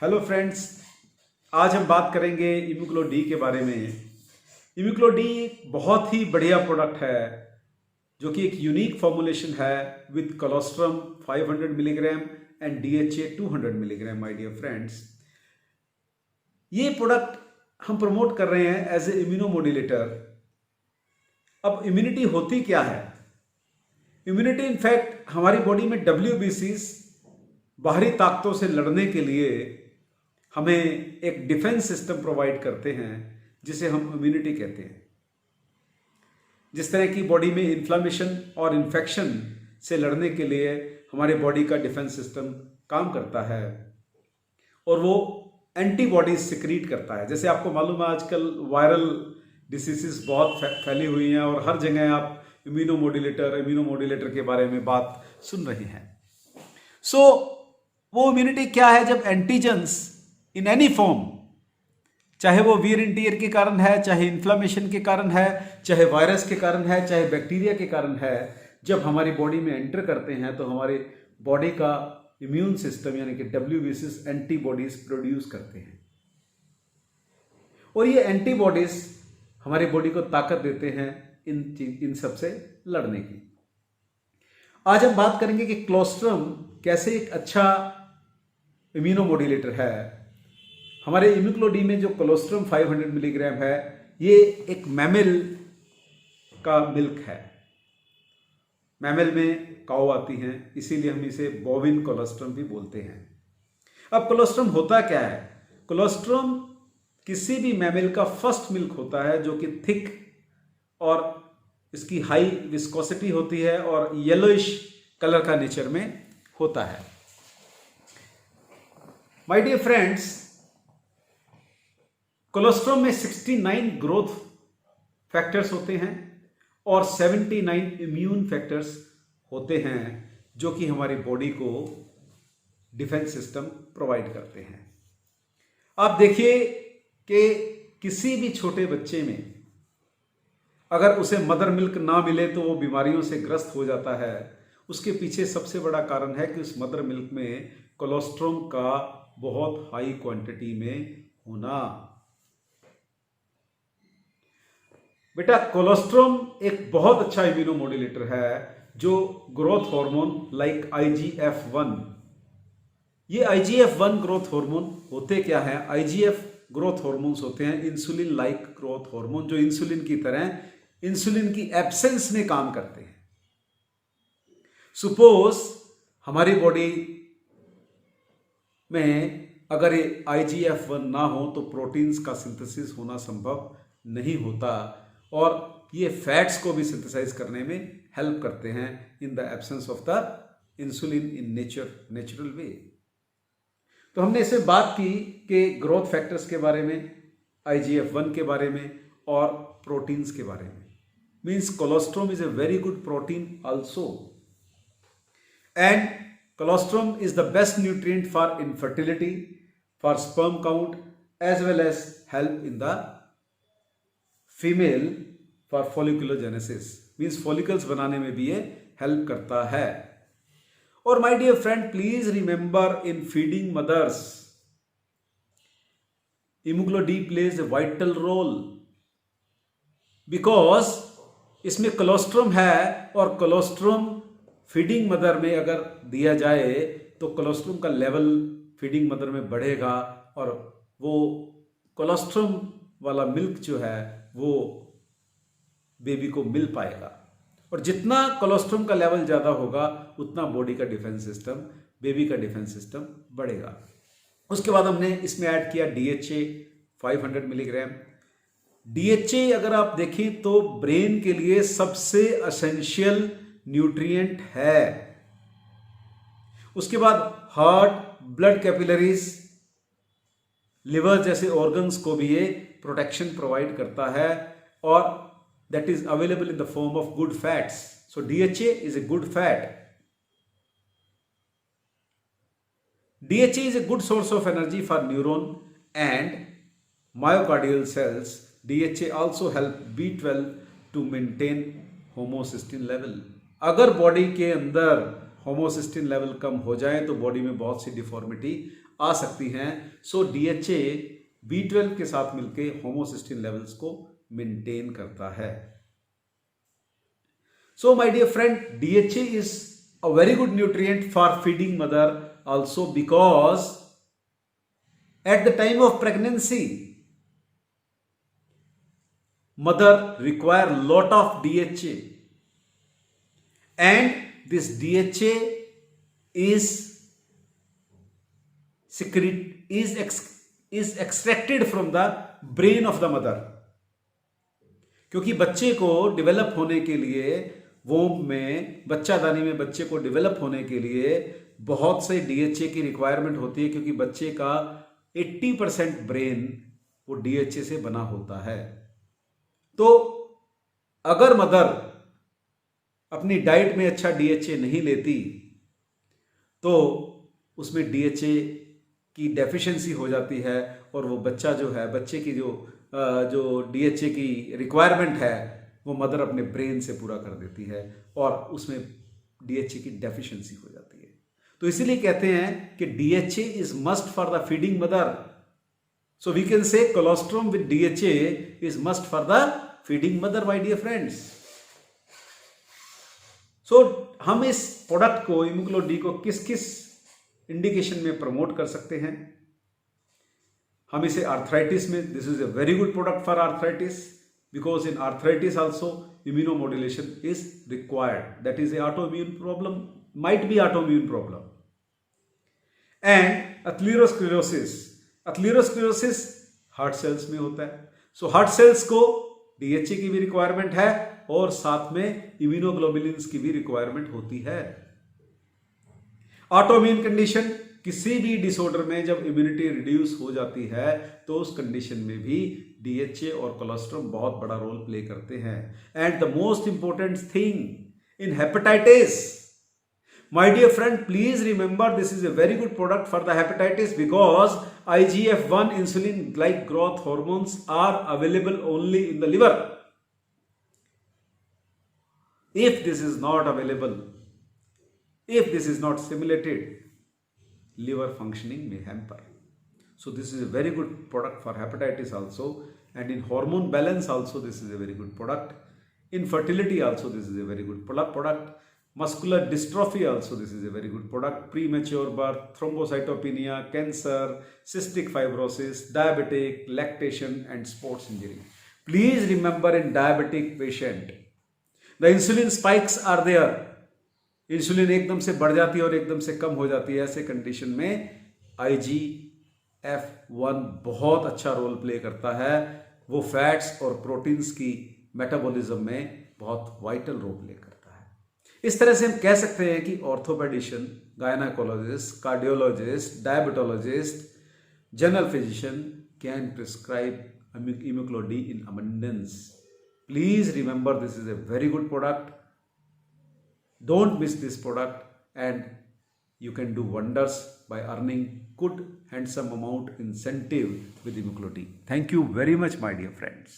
Hello friends, आज हम बात करेंगे इम्यूग्लो डी के बारे में। इम्यूग्लो डी बहुत ही बढ़िया प्रोडक्ट है जो कि एक यूनिक फॉर्मुलेशन है with colostrum 500 milligram and DHA 200 milligram. My dear friends, ये प्रोडक्ट हम प्रमोट कर रहे हैं एज ए इम्यूनोमोड्यूलेटर। अब इम्यूनिटी होती क्या है? इम्यूनिटी इनफैक्ट हमारी बॉडी में WBCs बाहरी ताकतों से लड़ने के लिए हमें एक डिफेंस सिस्टम प्रोवाइड करते हैं जिसे हम इम्यूनिटी कहते हैं। जिस तरह की बॉडी में इन्फ्लामेशन और इन्फेक्शन से लड़ने के लिए हमारे बॉडी का डिफेंस सिस्टम काम करता है और वो एंटीबॉडीज सिक्रीट करता है। जैसे आपको मालूम है आजकल वायरल डिसीजेस बहुत फैली हुई हैं और हर जगह आप इम्यूनोमोड्यूलेटर के बारे में बात सुन रहे हैं। सो वो इम्यूनिटी क्या है? जब एंटीजेंस इन एनी फॉर्म, चाहे वो वियर एंड टियर के कारण है, चाहे इन्फ्लामेशन के कारण है, चाहे वायरस के कारण है, चाहे बैक्टीरिया के कारण है, जब हमारी बॉडी में एंटर करते हैं तो हमारे बॉडी का इम्यून सिस्टम यानी कि WBCs एंटीबॉडीज प्रोड्यूस करते हैं और ये एंटीबॉडीज हमारी बॉडी को ताकत देते हैं इन सब से लड़ने की। आज हम बात करेंगे कि कोलोस्ट्रम कैसे एक अच्छा इम्यूनोमोड्यूलेटर है। हमारे इम्यूग्लो डी में जो कोलोस्ट्रम 500 मिलीग्राम है, ये एक मैमल का मिल्क है। मैमल में काऊ आती हैं, इसीलिए हम इसे बोविन कोलोस्ट्रम भी बोलते हैं। अब कोलोस्ट्रम होता क्या है? कोलोस्ट्रम किसी भी मैमल का फर्स्ट मिल्क होता है जो कि थिक और इसकी हाई विस्कोसिटी होती है और येलोइश कलर का नेचर में होता है। माय डियर फ्रेंड्स, कोलोस्ट्रम में 69 ग्रोथ फैक्टर्स होते हैं और 79 इम्यून फैक्टर्स होते हैं जो कि हमारी बॉडी को डिफेंस सिस्टम प्रोवाइड करते हैं। आप देखिए कि किसी भी छोटे बच्चे में अगर उसे मदर मिल्क ना मिले तो वो बीमारियों से ग्रस्त हो जाता है। उसके पीछे सबसे बड़ा कारण है कि उस मदर मिल्क में कोलोस्ट्रम का बहुत हाई क्वांटिटी में होना। बेटा, कोलोस्ट्रम एक बहुत अच्छा इम्यूनोमोड्यूलेटर है जो ग्रोथ हार्मोन लाइक IGF-1, ये IGF-1 ग्रोथ हार्मोन होते क्या है? IGF ग्रोथ हार्मोन्स होते हैं इंसुलिन लाइक ग्रोथ हार्मोन, जो इंसुलिन की तरह इंसुलिन की एब्सेंस में काम करते हैं। सपोज हमारी बॉडी में अगर ये IGF-1 ना हो तो प्रोटीन्स का सिंथेसिस होना संभव नहीं होता और ये फैट्स को भी सिंथेसाइज करने में हेल्प करते हैं in the absence of the insulin in natural way. तो हमने इसमें बात की कि ग्रोथ फैक्टर्स के बारे में, IGF-1 के बारे में और प्रोटीन्स के बारे में। Means colostrum is a very good protein also and colostrum is the best nutrient for infertility, for sperm count, as well as help in the female for folliculogenesis. Means follicles बनाने में भी ये help करता है। और my dear friend, please remember in feeding mothers, Immuglo D plays a vital role because इसमें colostrum है और कोलोस्ट्रम फीडिंग मदर में अगर दिया जाए तो कोलोस्ट्रम का लेवल फीडिंग मदर में बढ़ेगा और वो कोलोस्ट्रम वाला मिल्क जो है वो बेबी को मिल पाएगा। और जितना कोलोस्ट्रम का लेवल ज़्यादा होगा उतना बॉडी का डिफेंस सिस्टम, बेबी का डिफेंस सिस्टम बढ़ेगा। उसके बाद हमने इसमें ऐड किया DHA 500 मिलीग्राम। DHA अगर आप देखें तो ब्रेन के लिए सबसे एसेंशियल न्यूट्रिएंट है। उसके बाद हार्ट, ब्लड कैपिलरीज, लिवर जैसे ऑर्गन्स को भी ये प्रोटेक्शन प्रोवाइड करता है और that is available in the form of good fats. So DHA is a good fat. DHA is a good source of energy for neuron and myocardial cells. DHA also help B12 to maintain homocysteine level. अगर body के अंदर homocysteine level कम हो जाए तो body में बहुत सी deformity आ सकती हैं। सो DHA B12 के साथ मिलके होमोसिस्टिन लेवल्स को मेंटेन करता है। So my dear friend, DHA is a very good nutrient for feeding mother also because at the time of pregnancy mother require lot of DHA, and this DHA is extracted from the brain of the mother। क्योंकि बच्चे को develop होने के लिए, वोम में, बच्चादानी में बच्चे को डेवलप होने के लिए बहुत से DHA की रिक्वायरमेंट होती है, क्योंकि बच्चे का 80% ब्रेन वो DHA से बना होता है। तो अगर मदर अपनी डाइट में अच्छा DHA नहीं लेती तो उसमें DHA की डेफिशिएंसी हो जाती है, और वो बच्चा जो है, बच्चे की जो DHA की रिक्वायरमेंट है वो मदर अपने ब्रेन से पूरा कर देती है, और उसमें DHA की डेफिशिएंसी हो जाती है। तो इसीलिए कहते हैं कि DHA is must for the feeding mother. So we can say colostrum with DHA is must for the feeding mother, my dear friends. So हम इस प्रोडक्ट को, इम्यूक्लो डी को, किस किस इंडिकेशन में प्रमोट कर सकते हैं? हम इसे आर्थराइटिस में, this is a very good product for arthritis, because in arthritis also immunomodulation is required. That is a autoimmune problem, might be autoimmune problem. And atherosclerosis heart cells में होता है। सो हार्ट सेल्स को DHA की भी requirement है, और साथ में इम्यूनोग्लोबुलिन्स की भी रिक्वायरमेंट होती है। ऑटोइम्यून कंडीशन, किसी भी डिसऑर्डर में जब इम्यूनिटी रिड्यूस हो जाती है तो उस कंडीशन में भी DHA और कोलोस्ट्रम बहुत बड़ा रोल प्ले करते हैं। And the most important thing in hepatitis, my dear friend, please remember this is a very good product for the hepatitis, because IGF-1 insulin like growth hormones are available only in the liver. If this is not available, if this is not stimulated, liver functioning may hamper. So this is a very good product for hepatitis also, and in hormone balance also this is a very good product. In fertility also this is a very good product. Muscular dystrophy also this is a very good product. Premature birth, thrombocytopenia, cancer, cystic fibrosis, diabetic, lactation and sports injury. Please remember, in diabetic patient the insulin spikes are there. Insulin एकदम से बढ़ जाती है और एकदम से कम हो जाती है। ऐसे कंडीशन में IGF-1 बहुत अच्छा रोल प्ले करता है। वो फैट्स और प्रोटीन्स की मेटाबॉलिज्म में बहुत वाइटल रोल प्ले करता है। इस तरह से हम कह सकते हैं कि orthopaedician, gynaecologist, cardiologist, diabetologist, general physician can prescribe Immuglo D in abundance. Please remember, this is a very good product. Don't miss this product, and you can do wonders by earning good handsome amount incentive with Immuklo D. Thank you very much, my dear friends.